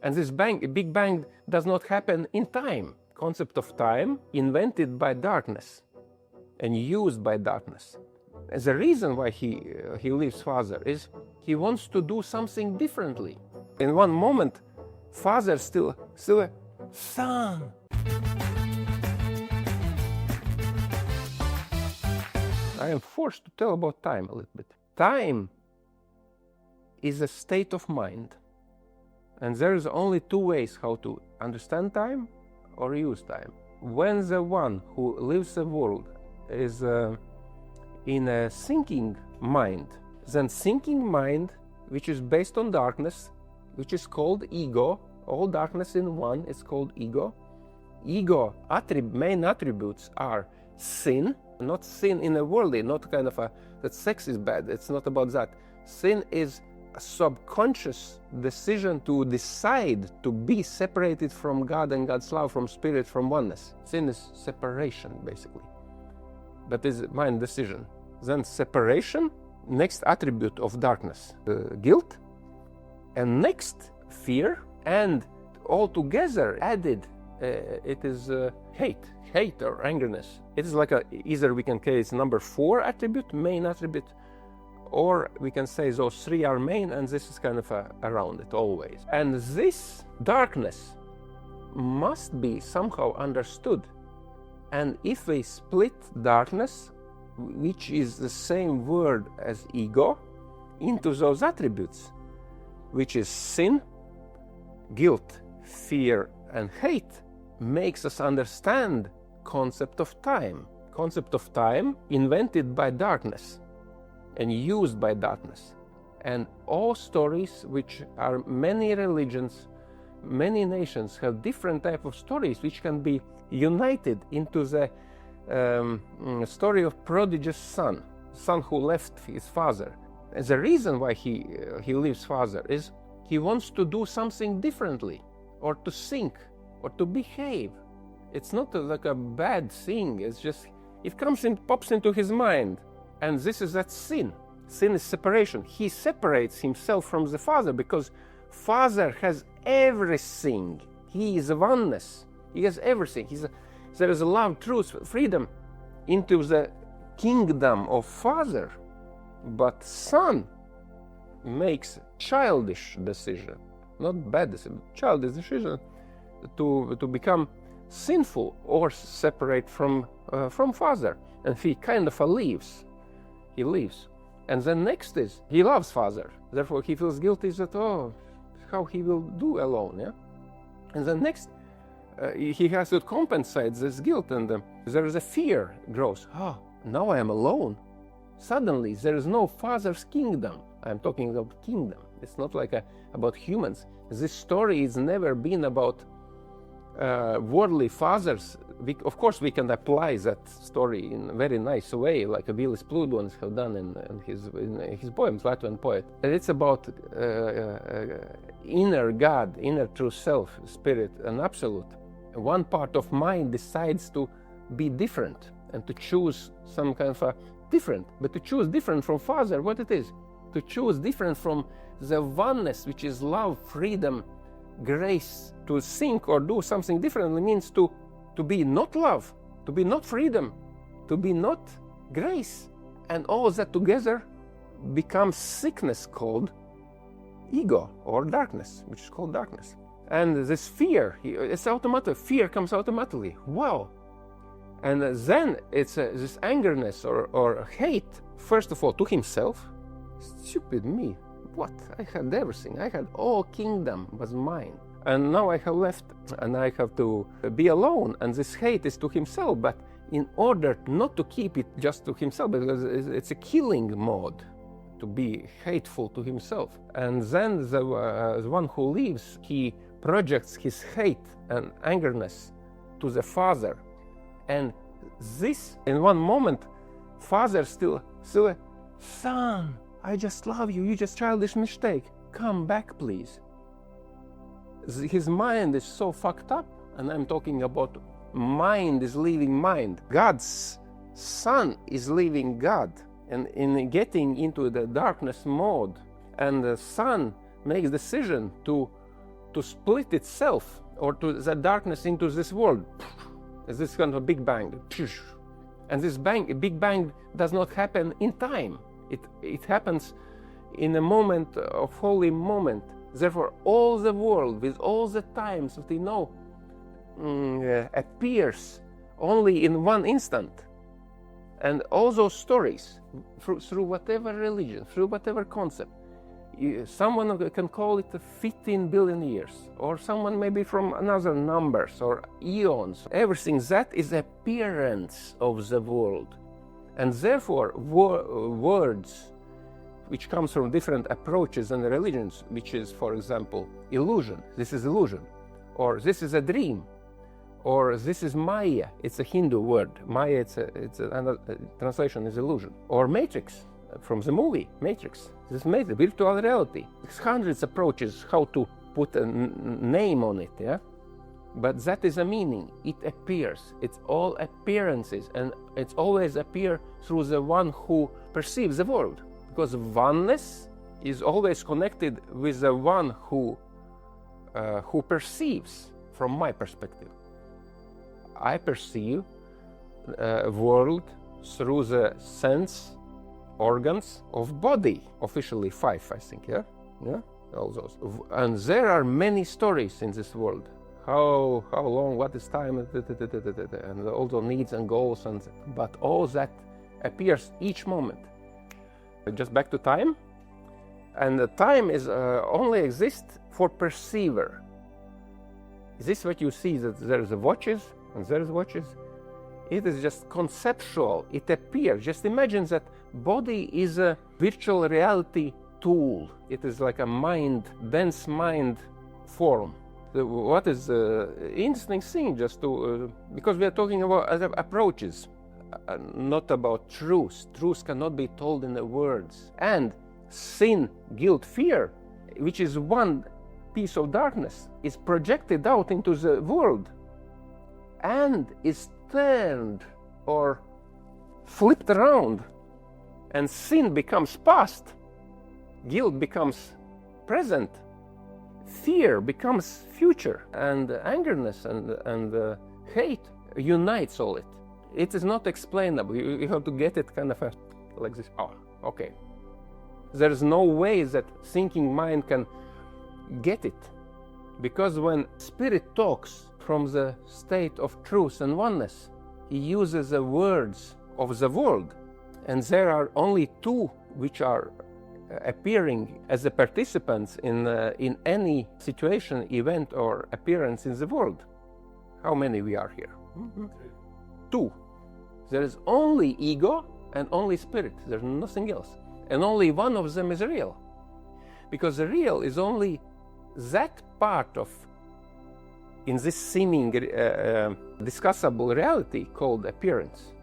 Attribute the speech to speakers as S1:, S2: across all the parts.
S1: And this Big Bang does not happen in time. Concept of time invented by darkness and used by darkness. And the reason why he leaves Father is he wants to do something differently. In one moment, Father still a son. I am forced to tell about time a little bit. Time is a state of mind. And there is only two ways how to understand time or use time. When the one who lives the world is in a thinking mind, then thinking mind, which is based on darkness, which is called ego, all darkness in one is called ego. Ego main attributes are sin, not sin in a worldly, not kind of that sex is bad, it's not about that. Sin is a subconscious decision to decide to be separated from God and God's love, from spirit, from oneness. Sin is separation, basically. But is mind decision. Then separation, next attribute of darkness, guilt, and next fear, and all together added, it is hate or angerness. It is like either we can say it's number 4 attribute, main attribute, or we can say those 3 are main, and this is kind of around it always. And this darkness must be somehow understood. And if we split darkness, which is the same word as ego, into those attributes, which is sin, guilt, fear, and hate, makes us understand concept of time. Concept of time invented by darkness and used by darkness. And all stories, which are many religions, many nations have different type of stories which can be united into the story of prodigious son who left his father. And the reason why he leaves father is he wants to do something differently, or to think, or to behave. It's not like a bad thing, it's just, it pops into his mind. And this is that sin. Sin is separation. He separates himself from the Father because Father has everything. He is oneness. He has everything. There is a love, truth, freedom into the kingdom of Father. But Son makes childish decision, not bad decision, childish decision to become sinful or separate from Father. And he kind of leaves. He leaves. And then next is, he loves Father. Therefore, he feels guilty that, how he will do alone, yeah? And then next, he has to compensate this guilt, and there is a fear grows. Now I am alone. Suddenly, there is no Father's kingdom. I'm talking about kingdom. It's not like about humans. This story has never been about worldly fathers. Of course, we can apply that story in a very nice way, like Vilis Plūdonis have done in his poems, Latvian poet. And it's about inner God, inner true self, spirit, and absolute. One part of mind decides to be different and to choose some kind of different, but to choose different from Father, what it is? To choose different from the oneness, which is love, freedom, grace. To think or do something differently means to be not love, to be not freedom, to be not grace. And all that together becomes sickness called ego or darkness, which is called darkness. And this fear, it's automatic. Fear comes automatically. Wow. And then it's this angerness or hate, first of all, to himself. Stupid me. What? I had everything. I had all kingdom was mine. And now I have left and I have to be alone. And this hate is to himself. But in order not to keep it just to himself, because it's a killing mode to be hateful to himself. And then the one who leaves, he projects his hate and angerness to the Father. And this, in one moment, Father still son, I just love you. You just childish mistake. Come back, please. His mind is so fucked up, and I'm talking about mind is leaving mind. God's Son is leaving God, and in getting into the darkness mode, and the Son makes decision to split itself or to the darkness into this world. It's this kind of a big bang. And this big bang does not happen in time. It happens in a moment of holy moment. Therefore, all the world, with all the times that we know, appears only in one instant. And all those stories, through whatever religion, through whatever concept, someone can call it 15 billion years, or someone maybe from another numbers or eons. Everything that is appearance of the world. And therefore, words which comes from different approaches and religions, which is, for example, illusion. This is illusion. Or this is a dream. Or this is Maya. It's a Hindu word. Maya, another translation is illusion. Or matrix, from the movie Matrix. This is matrix, virtual reality. There's hundreds of approaches how to put a name on it, yeah? But that is a meaning. It appears. It's all appearances, and it's always appear through the one who perceives the world. Because oneness is always connected with the one who perceives, from my perspective. I perceive world through the sense organs of body, officially 5, I think, yeah, all those. And there are many stories in this world. How long, what is time, and all the needs and goals, but all that appears each moment. Just back to time, and the time is only exists for perceiver. Is this what you see, that there is watches and there is watches? It is just conceptual. It appears. Just imagine that body is a virtual reality tool. It is like a mind, dense mind form. What is the interesting thing, just to because we are talking about other approaches, not about truth. Truth cannot be told in the words. And sin, guilt, fear, which is one piece of darkness, is projected out into the world and is turned or flipped around, and sin becomes past, guilt becomes present, fear becomes future, and angerness and hate unites all it. It is not explainable. You have to get it kind of like this. Oh, okay. There is no way that thinking mind can get it, because when spirit talks from the state of truth and oneness, he uses the words of the world, and there are only two which are appearing as the participants in any situation, event, or appearance in the world. How many we are here? Two. There is only ego and only spirit. There's nothing else, and only one of them is real, because the real is only that part of, in this seeming discussable reality called appearance,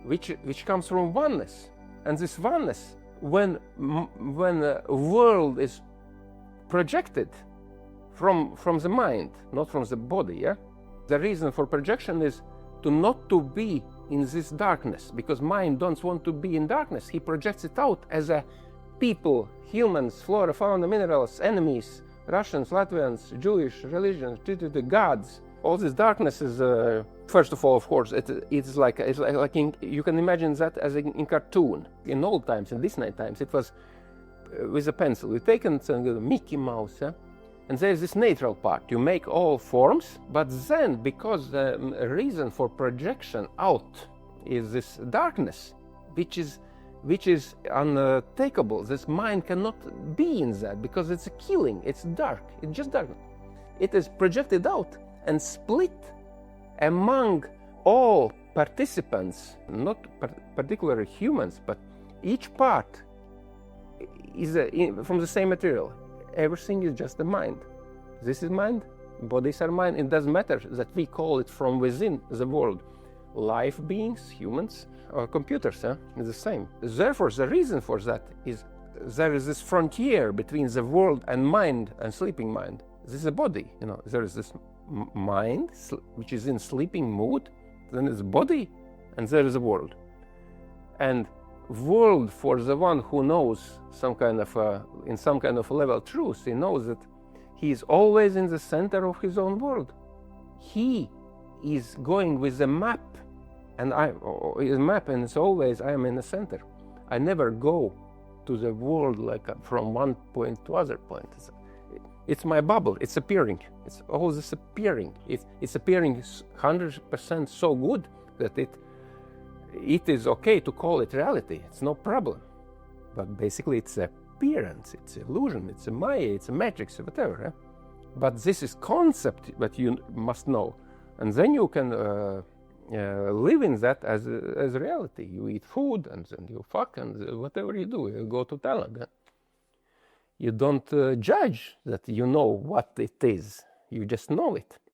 S1: which comes from oneness. And this oneness, when the world is projected from the mind, not from the body, yeah? The reason for projection is not to be in this darkness, because mind don't want to be in darkness. He projects it out as a people, humans, flora, fauna, minerals, enemies, Russians, Latvians, Jewish, religions, the gods. All this darkness is, first of all, of course, it's like you can imagine that as in cartoon. In old times, in Disney times, it was with a pencil. You take Mickey Mouse, yeah? And there's this natural part. You make all forms, but then, because the reason for projection out is this darkness, which is untakeable. This mind cannot be in that, because it's a killing. It's dark. It's just dark. It is projected out and split among all participants, not particularly humans, but each part is from the same material. Everything is just the mind. This is mind, bodies are mind. It doesn't matter that we call it from within the world. Life beings, humans, or computers, it's the same. Therefore, the reason for that is there is this frontier between the world and mind and sleeping mind. This is a body, there is this mind, which is in sleeping mood, then there's body, and there is a world. And world for the one who knows some kind of in some kind of level truth. He knows that he is always in the center of his own world. He is going with a map, and it's always I am in the center. I never go to the world like from one point to other point. It's my bubble. It's appearing. It's always appearing. It's appearing 100% so good that it is okay to call it reality. It's no problem. But basically it's appearance, it's illusion, it's a maya, it's a matrix, whatever. Eh? But this is concept that you must know. And then you can live in that as reality. You eat food and then you fuck and whatever you do, you go to Thailand. Eh? You don't judge that you know what it is. You just know it.